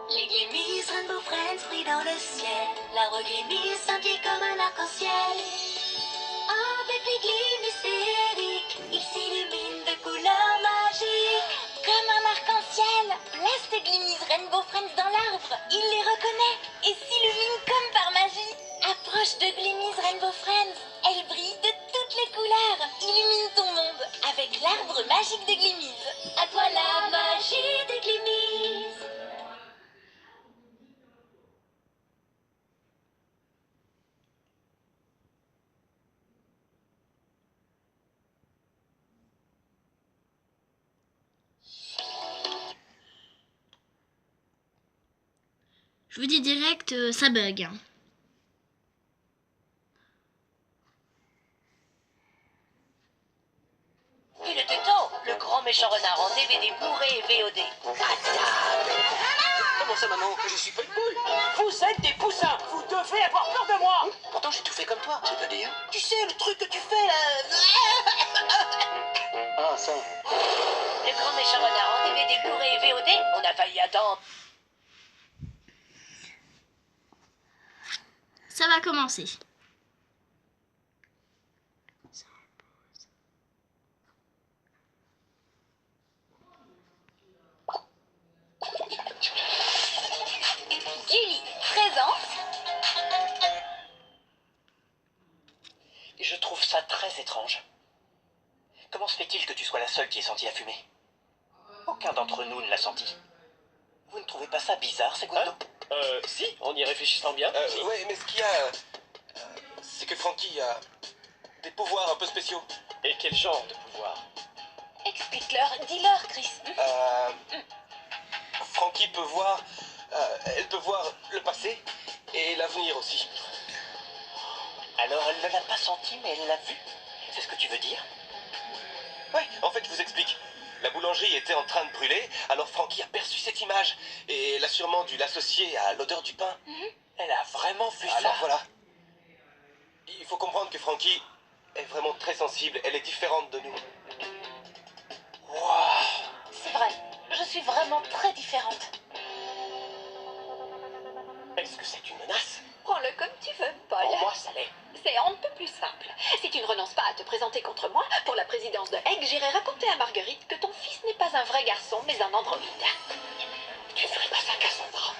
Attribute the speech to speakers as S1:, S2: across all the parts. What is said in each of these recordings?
S1: Les glémisses, Rainbow Friends brillent dans le ciel. L'arbre glémisse scintille comme un arc-en-ciel. Avec les glémisses féeriques, il s'illumine de couleurs magiques. Comme un arc-en-ciel, place de glémisses Rainbow Friends dans l'arbre. Il les reconnaît et s'illumine comme par magie. Approche de glémisses Rainbow Friends. Elle brille de toutes les couleurs. Illumine ton monde avec l'arbre magique des glémisses. À toi la magie des glémisses.
S2: Je vous dis direct, ça bug.
S3: Il était temps, le grand méchant renard en DVD Blu-ray et VOD.
S4: Comment ça, maman? Je suis pas une boule.
S3: Vous êtes des poussins, vous devez avoir peur de moi.
S4: Pourtant, j'ai tout fait comme toi. C'est-à-dire?
S3: Tu sais, le truc que tu fais là...
S4: Ah, ça.
S3: Le grand méchant renard en DVD Blu-ray et VOD, on a failli attendre.
S2: Ça va commencer.
S1: Julie présente.
S4: Je trouve ça très étrange. Comment se fait-il que tu sois la seule qui ait senti la fumée? Aucun d'entre nous ne l'a senti. Vous ne trouvez pas ça bizarre, Segundo?
S5: Si, en y réfléchissant bien. Si.
S6: Ouais, mais ce qu'il y a, c'est que Frankie a des pouvoirs un peu spéciaux.
S5: Et quel genre de pouvoir?
S1: Explique-leur, dis-leur, Chris.
S6: Frankie peut voir, elle peut voir le passé et l'avenir aussi.
S4: Alors, elle ne l'a pas senti, mais elle l'a vu. C'est ce que tu veux dire?
S6: Ouais, en fait, je vous explique. La boulangerie était en train de brûler, alors Frankie a perçu cette image et elle a sûrement dû l'associer à l'odeur du pain.
S4: Elle a vraiment vu ça.
S6: Alors voilà. Il faut comprendre que Frankie est vraiment très sensible. Elle est différente de nous.
S1: C'est vrai, je suis vraiment très différente.
S4: Est-ce que c'est une menace?
S7: Prends-le comme tu veux, Paul.
S4: Pour moi, ça l'est.
S7: C'est on ne peut plus simple. Si tu ne renonces pas à te présenter contre moi, pour la présidence de Egg, j'irai raconter à Marguerite que ton fils n'est pas un vrai garçon, mais un androïde.
S4: Tu ne ferais pas ça, Cassandra.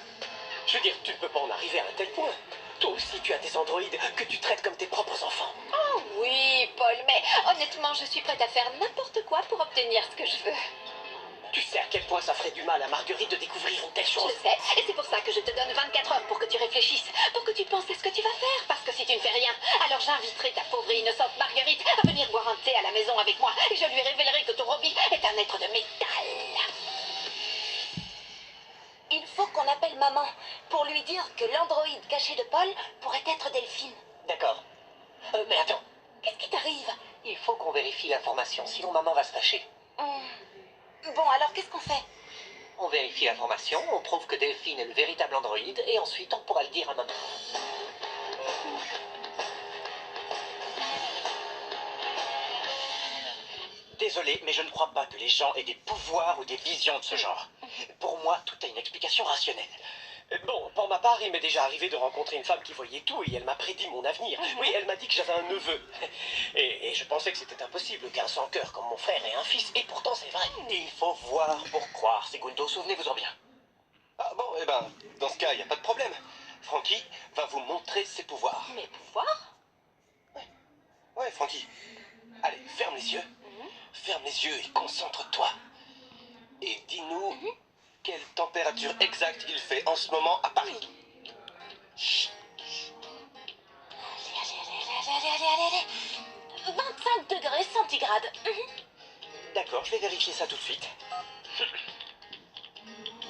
S4: Je veux dire, tu ne peux pas en arriver à un tel point. Toi aussi, tu as des androïdes que tu traites comme tes propres enfants.
S7: Oh oui, Paul, mais honnêtement, je suis prête à faire n'importe quoi pour obtenir ce que je veux.
S4: Tu sais à quel point ça ferait du mal à Marguerite de découvrir une telle
S7: Je
S4: chose.
S7: sais, et c'est pour ça que je te donne 24 heures pour que tu réfléchisses, pour que tu penses à ce que tu vas faire, parce que si tu ne fais rien, alors j'inviterai ta pauvre et innocente Marguerite à venir boire un thé à la maison avec moi, et je lui révélerai que ton Robbie est un être de métal.
S1: Il faut qu'on appelle maman pour lui dire que l'androïde caché de Paul pourrait être Delphine.
S4: D'accord. Mais attends,
S1: Qu'est-ce qui t'arrive?
S4: il faut qu'on vérifie l'information, sinon maman va se fâcher.
S1: Bon, alors qu'est-ce qu'on fait?
S4: On vérifie l'information, on prouve que Delphine est le véritable androïde, et ensuite on pourra le dire à maman. Désolé, mais je ne crois pas que les gens aient des pouvoirs ou des visions de ce genre. Pour moi, tout a une explication rationnelle.
S5: Bon, pour ma part, il m'est déjà arrivé de rencontrer une femme qui voyait tout et elle m'a prédit mon avenir. Oui, elle m'a dit que j'avais un neveu. Et je pensais que c'était impossible qu'un sans cœur comme mon frère ait un fils. Et pourtant, c'est vrai.
S4: Il faut voir pour croire, Segundo, souvenez-vous-en bien.
S6: Ah bon, eh ben, dans ce cas, il n'y a pas de problème. Frankie va vous montrer ses pouvoirs.
S7: Mes pouvoirs?
S6: Ouais, Frankie. Allez, ferme les yeux. Ferme les yeux et concentre-toi. Et dis-nous quelle température exacte il fait en ce moment à Paris.
S1: Allez. 25 degrés centigrades.
S4: D'accord, je vais vérifier ça tout de suite.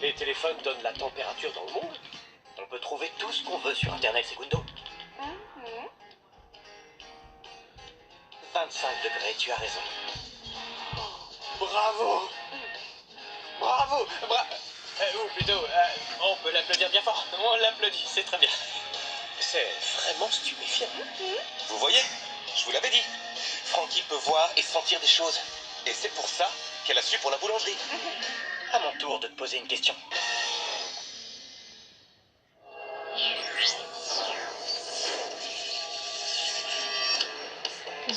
S5: Les téléphones donnent la température dans le monde.
S4: On peut trouver tout ce qu'on veut sur Internet, Segundo. 25 degrés, tu as raison.
S5: Bravo! Bravo! Ou plutôt, on peut l'applaudir bien fort. On l'applaudit, c'est très bien. C'est vraiment stupéfiant.
S6: Vous voyez? Je vous l'avais dit. Frankie peut voir et sentir des choses. Et c'est pour ça qu'elle a su pour la boulangerie.
S4: À mon tour de te poser une question.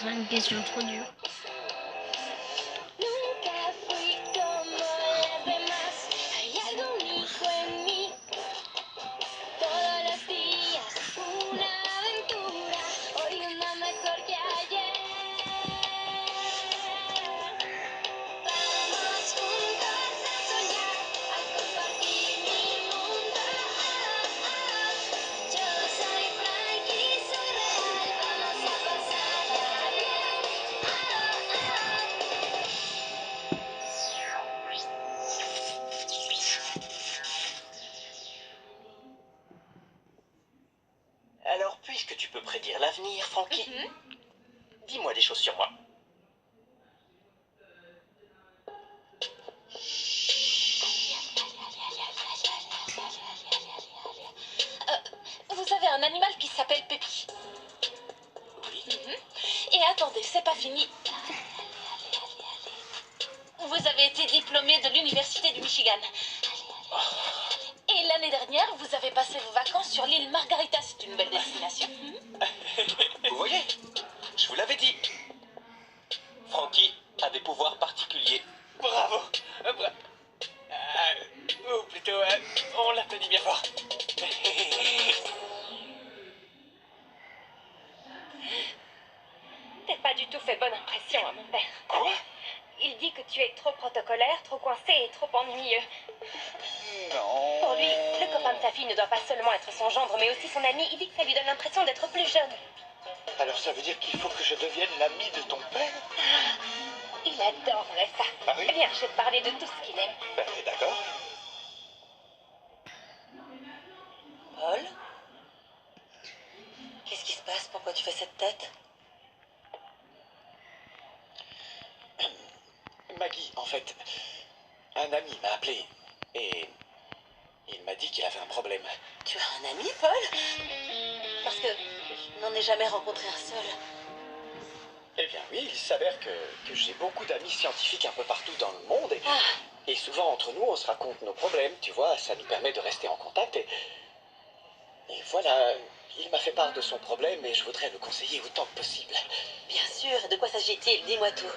S2: sera une question trop dure.
S1: Nunca fui como las demás. Hay algo único en mí. Todos los días una aventura. Hoy una mejor que ayer. Vamos juntos a soñar, a compartir mi mundo. Yo soy Frankie, soy real. Vamos a pasarla bien.
S4: Alors, puisque tu peux prédire l'avenir, Frankie, dis-moi des choses sur moi.
S7: Vous avez un animal qui s'appelle Pépi.
S4: Oui.
S7: Et attendez, c'est pas fini. Vous avez été diplômé de l'Université du Michigan. Et l'année dernière, vous avez passé vos vacances sur l'île Margarita. C'est une belle destination.
S6: Vous voyez? Je vous l'avais dit. Frankie a des pouvoirs particuliers.
S5: Bravo. Ou plutôt, on l'applaudit bien fort.
S7: T'as pas du tout fait bonne impression à mon père.
S6: Quoi?
S7: Il dit que tu es trop protocolaire, trop coincé et trop ennuyeux.
S6: Non.
S7: Pour lui, le copain de sa fille ne doit pas seulement être son gendre, mais aussi son ami. Il dit que ça lui donne l'impression d'être plus jeune.
S6: Alors ça veut dire qu'il faut que je devienne l'ami de ton père?
S7: Il adorerait ça.
S6: Ah oui?
S7: Viens, je vais te parler de tout ce qu'il aime.
S6: Ben, d'accord.
S7: Paul? Qu'est-ce qui se passe? Pourquoi tu fais cette tête?
S6: Maggie, en fait, un ami m'a appelé et il m'a dit qu'il avait un problème.
S7: Tu as un ami, Paul? Parce que je n'en ai jamais rencontré un seul.
S6: Eh bien oui, il s'avère que j'ai beaucoup d'amis scientifiques un peu partout dans le monde et souvent entre nous on se raconte nos problèmes, tu vois, ça nous permet de rester en contact et voilà, il m'a fait part de son problème et je voudrais le conseiller autant que possible.
S7: Bien sûr, de quoi s'agit-il? Dis-moi tout.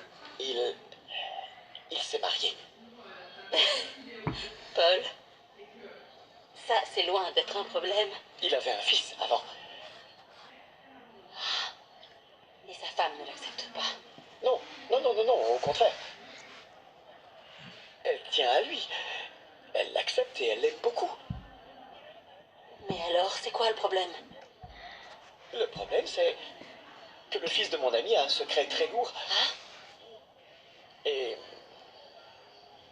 S6: Il s'est marié.
S7: Paul? Ça, c'est loin d'être un problème.
S6: Il avait un fils avant.
S7: Et sa femme ne l'accepte pas.
S6: Non, non, non, non, non, au contraire. Elle tient à lui. Elle l'accepte et elle l'aime beaucoup.
S7: Mais alors, c'est quoi le problème?
S6: Le problème, c'est que le fils de mon ami a un secret très lourd. Et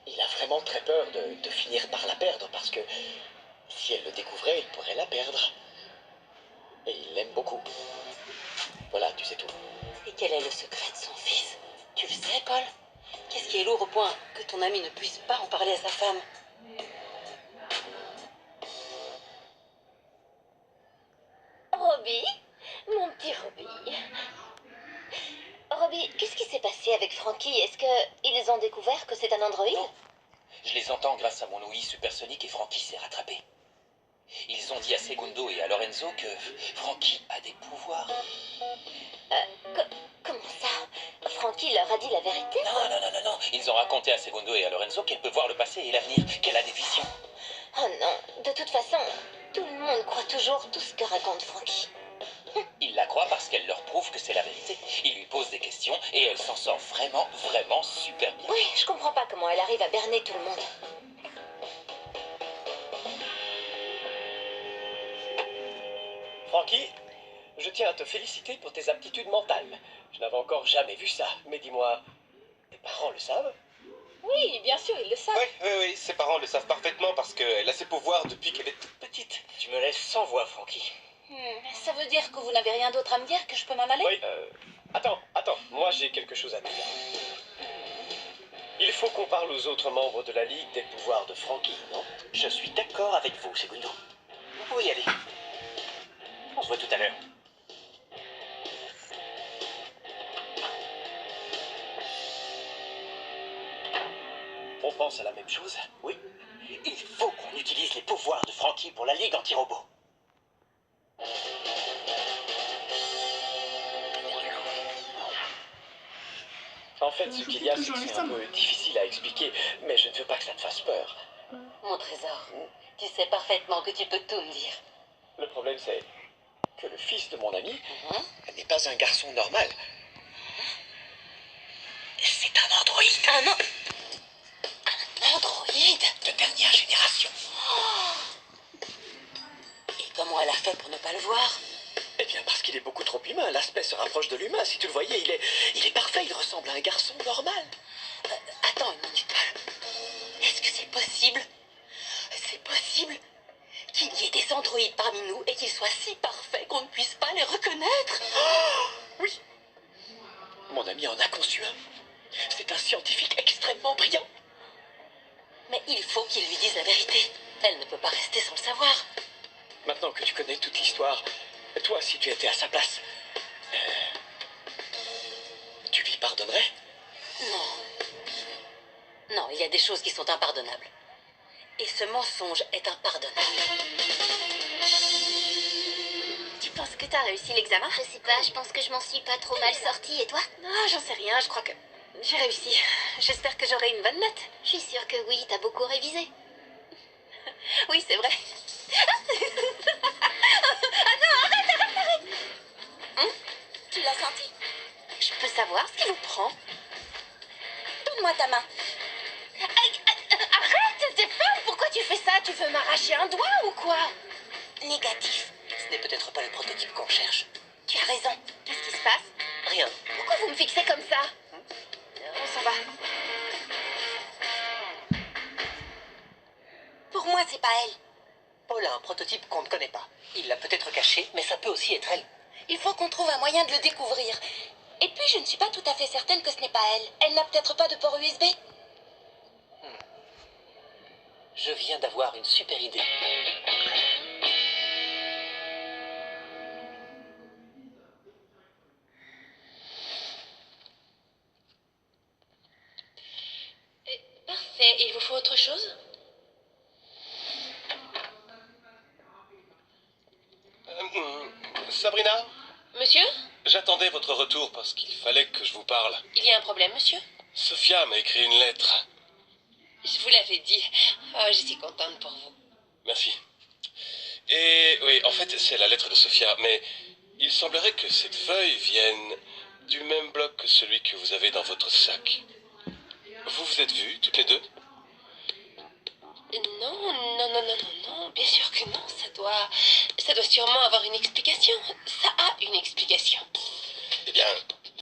S6: il a vraiment très peur de finir par la perdre parce que si elle le découvrait, il pourrait la perdre. Et il l'aime beaucoup. Voilà, tu sais tout.
S7: Et quel est le secret de son fils? Tu le sais, Paul? Qu'est-ce qui est lourd au point que ton ami ne puisse pas en parler à sa femme? Robbie? Mon petit Robbie. Robbie, qu'est-ce qui s'est passé avec Frankie? Est-ce qu'ils ont découvert que c'est un androïde?
S4: Non. Je les entends grâce à mon ouïe supersonique et Frankie s'est rattrapé. Ils ont dit à Segundo et à Lorenzo que Frankie a des pouvoirs.
S7: Comment ça? Frankie leur a dit la vérité?
S4: Non, non, non, non, non. Ils ont raconté à Segundo et à Lorenzo qu'elle peut voir le passé et l'avenir, qu'elle a des visions.
S7: Oh non, de toute façon, tout le monde croit toujours tout ce que raconte Frankie.
S4: Ils la croient parce qu'elle leur prouve que c'est la vérité. Ils lui posent des questions et elle s'en sort vraiment, vraiment super bien.
S7: Oui, je comprends pas comment elle arrive à berner tout le monde.
S5: Frankie, je tiens à te féliciter pour tes aptitudes mentales. Je n'avais encore jamais vu ça. Mais dis-moi, tes parents le savent?
S7: Oui, bien sûr, ils le savent.
S6: Oui, ses parents le savent parfaitement parce qu'elle a ses pouvoirs depuis qu'elle est toute petite.
S5: Tu me laisses sans voix, Frankie.
S7: Ça veut dire que vous n'avez rien d'autre à me dire, que je peux m'en aller?
S5: Oui, attends, moi j'ai quelque chose à te dire. Il faut qu'on parle aux autres membres de la Ligue des pouvoirs de Frankie, non?
S4: Je suis d'accord avec vous, Segundo. Vous pouvez y aller. On se voit tout à l'heure.
S5: On pense à la même chose?
S4: Oui. Il faut qu'on utilise les pouvoirs de Frankie pour la Ligue anti-robot.
S5: fait, ce qu'il y a, c'est que c'est un peu difficile à expliquer, mais je ne veux pas que ça te fasse peur.
S7: Mon trésor, tu sais parfaitement que tu peux tout me dire.
S5: Le problème, c'est que le fils de mon ami n'est pas un garçon normal. C'est un androïde.
S7: Un androïde?
S5: De dernière génération.
S7: Et comment elle a fait pour ne pas le voir?
S5: Eh bien, parce qu'il est beaucoup trop humain. L'aspect se rapproche de l'humain. Si tu le voyais, il est parfait. Il ressemble à un garçon normal.
S7: Attends une minute. Est-ce que c'est possible? C'est possible qu'il y ait des androïdes parmi nous et qu'ils soient si parfaits qu'on ne puisse pas les reconnaître?
S5: Oui. Mon ami en a conçu un. C'est un scientifique extrêmement brillant.
S7: Mais il faut qu'il lui dise la vérité. Elle ne peut pas rester sans le savoir.
S5: Maintenant que tu connais toute l'histoire, toi, si tu étais à sa place, tu lui pardonnerais?
S7: Non. Non, il y a des choses qui sont impardonnables. Et ce mensonge est impardonnable.
S1: Tu penses que t'as réussi l'examen? Je sais pas, je pense que je m'en suis pas trop mal sortie. Et toi?
S7: Non, j'en sais rien, je crois que j'ai réussi. J'espère que j'aurai une bonne note.
S1: Je suis sûre que oui, t'as beaucoup révisé.
S7: Oui, c'est vrai.
S1: Tu l'as senti?
S7: Je peux savoir ce qui vous prend?
S1: Donne-moi ta main.
S7: Arrête, t'es folle! Pourquoi tu fais ça? Tu veux m'arracher un doigt ou quoi?
S1: Négatif.
S7: Ce n'est peut-être pas le prototype qu'on cherche.
S1: Tu as raison. Qu'est-ce qui se passe?
S7: Rien.
S1: Pourquoi vous me fixez comme ça?
S7: On s'en va.
S1: Pour moi, c'est pas elle.
S7: Paul a un prototype qu'on ne connaît pas. Il l'a peut-être caché, mais ça peut aussi être elle.
S1: Il faut qu'on trouve un moyen de le découvrir. Et puis, je ne suis pas tout à fait certaine que ce n'est pas elle. Elle n'a peut-être pas de port USB.
S7: Je viens d'avoir une super idée.
S1: Parfait. Il vous faut autre chose?
S6: Sabrina,
S1: Monsieur?
S6: j'attendais votre retour parce qu'il fallait que je vous parle.
S1: Il y a un problème, monsieur?
S6: Sophia m'a écrit une lettre.
S1: Je vous l'avais dit. Oh, je suis contente pour vous.
S6: Merci. Et oui, en fait, c'est la lettre de Sophia, mais il semblerait que cette feuille vienne du même bloc que celui que vous avez dans votre sac. Vous vous êtes vus, toutes les deux?
S1: Non, bien sûr que non, ça doit sûrement avoir une explication. Ça a une explication.
S6: Eh bien,